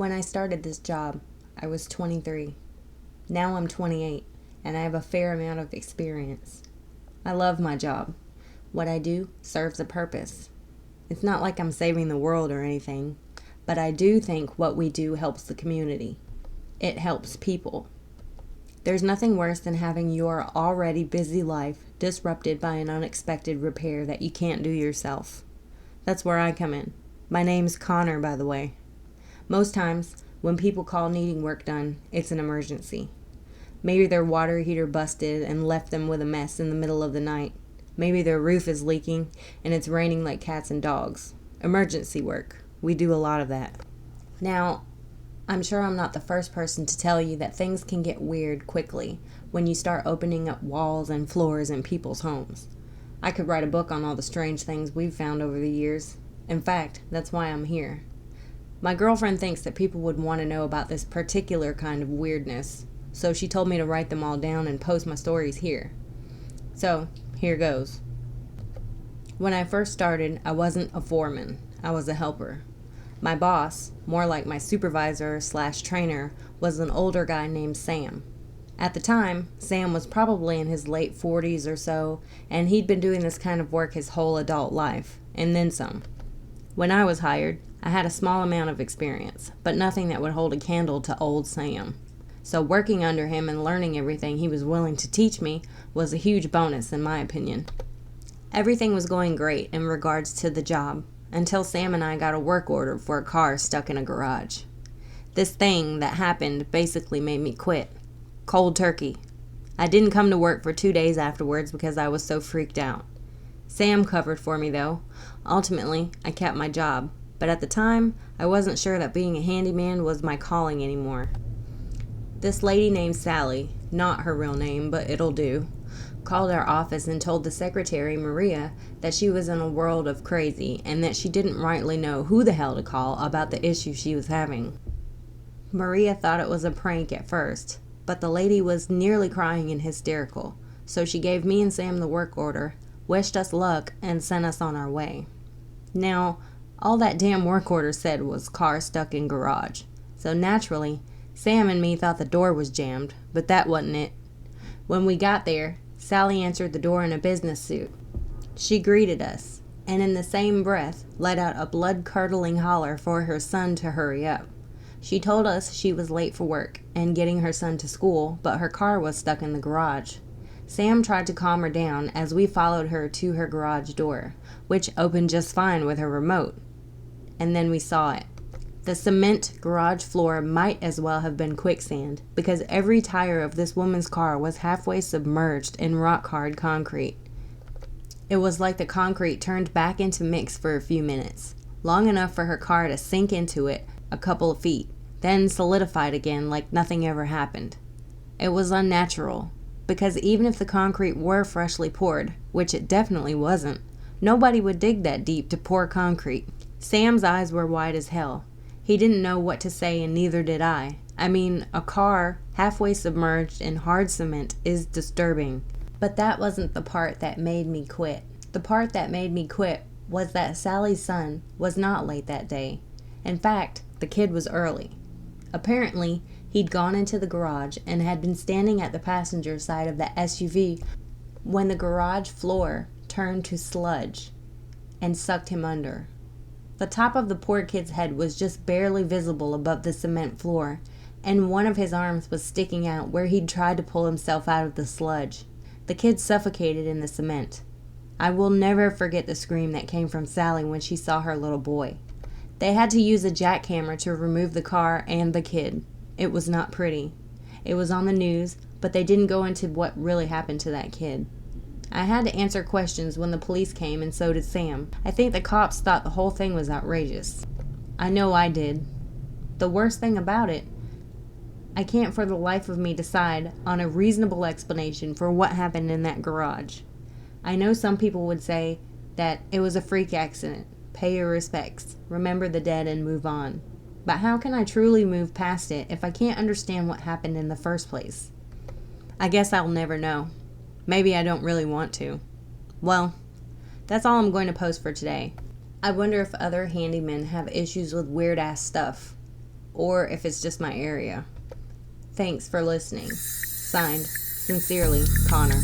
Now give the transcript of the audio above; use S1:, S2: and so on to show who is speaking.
S1: When I started this job, I was 23. Now I'm 28, and I have a fair amount of experience. I love my job. What I do serves a purpose. It's not like I'm saving the world or anything, but I do think what we do helps the community. It helps people. There's nothing worse than having your already busy life disrupted by an unexpected repair that you can't do yourself. That's where I come in. My name's Connor, by the way. Most times, when people call needing work done, it's an emergency. Maybe their water heater busted and left them with a mess in the middle of the night. Maybe their roof is leaking and it's raining like cats and dogs. Emergency work. We do a lot of that. Now, I'm sure I'm not the first person to tell you that things can get weird quickly when you start opening up walls and floors in people's homes. I could write a book on all the strange things we've found over the years. In fact, that's why I'm here. My girlfriend thinks that people would want to know about this particular kind of weirdness, so she told me to write them all down and post my stories here. So, here goes. When I first started, I wasn't a foreman. I was a helper. My boss, more like my supervisor/trainer, was an older guy named Sam. At the time, Sam was probably in his late 40s or so, and he'd been doing this kind of work his whole adult life, and then some. When I was hired, I had a small amount of experience, but nothing that would hold a candle to old Sam. So working under him and learning everything he was willing to teach me was a huge bonus in my opinion. Everything was going great in regards to the job until Sam and I got a work order for a car stuck in a garage. This thing that happened basically made me quit. Cold turkey. I didn't come to work for 2 days afterwards because I was so freaked out. Sam covered for me though. Ultimately, I kept my job. But at the time, I wasn't sure that being a handyman was my calling anymore. This lady named Sally, not her real name, but it'll do, called our office and told the secretary, Maria, that she was in a world of crazy and that she didn't rightly know who the hell to call about the issue she was having. Maria thought it was a prank at first, but the lady was nearly crying and hysterical, so she gave me and Sam the work order, wished us luck, and sent us on our way. Now, all that damn work order said was car stuck in garage. So naturally, Sam and me thought the door was jammed, but that wasn't it. When we got there, Sally answered the door in a business suit. She greeted us, and in the same breath let out a blood-curdling holler for her son to hurry up. She told us she was late for work and getting her son to school, but her car was stuck in the garage. Sam tried to calm her down as we followed her to her garage door, which opened just fine with her remote. And then we saw it. The cement garage floor might as well have been quicksand because every tire of this woman's car was halfway submerged in rock-hard concrete. It was like the concrete turned back into mix for a few minutes, long enough for her car to sink into it a couple of feet, then solidified again like nothing ever happened. It was unnatural, because even if the concrete were freshly poured, which it definitely wasn't, nobody would dig that deep to pour concrete. Sam's eyes were wide as hell. He didn't know what to say, and neither did I. I mean, a car halfway submerged in hard cement is disturbing. But that wasn't the part that made me quit. The part that made me quit was that Sally's son was not late that day. In fact, the kid was early. Apparently, he'd gone into the garage and had been standing at the passenger side of the SUV when the garage floor turned to sludge and sucked him under. The top of the poor kid's head was just barely visible above the cement floor, and one of his arms was sticking out where he'd tried to pull himself out of the sludge. The kid suffocated in the cement. I will never forget the scream that came from Sally when she saw her little boy. They had to use a jackhammer to remove the car and the kid. It was not pretty. It was on the news, but they didn't go into what really happened to that kid. I had to answer questions when the police came, and so did Sam. I think the cops thought the whole thing was outrageous. I know I did. The worst thing about it, I can't for the life of me decide on a reasonable explanation for what happened in that garage. I know some people would say that it was a freak accident. Pay your respects, remember the dead, and move on. But how can I truly move past it if I can't understand what happened in the first place? I guess I'll never know. Maybe I don't really want to. Well, that's all I'm going to post for today. I wonder if other handymen have issues with weird-ass stuff. or if it's just my area. Thanks for listening. Signed, sincerely, Connor.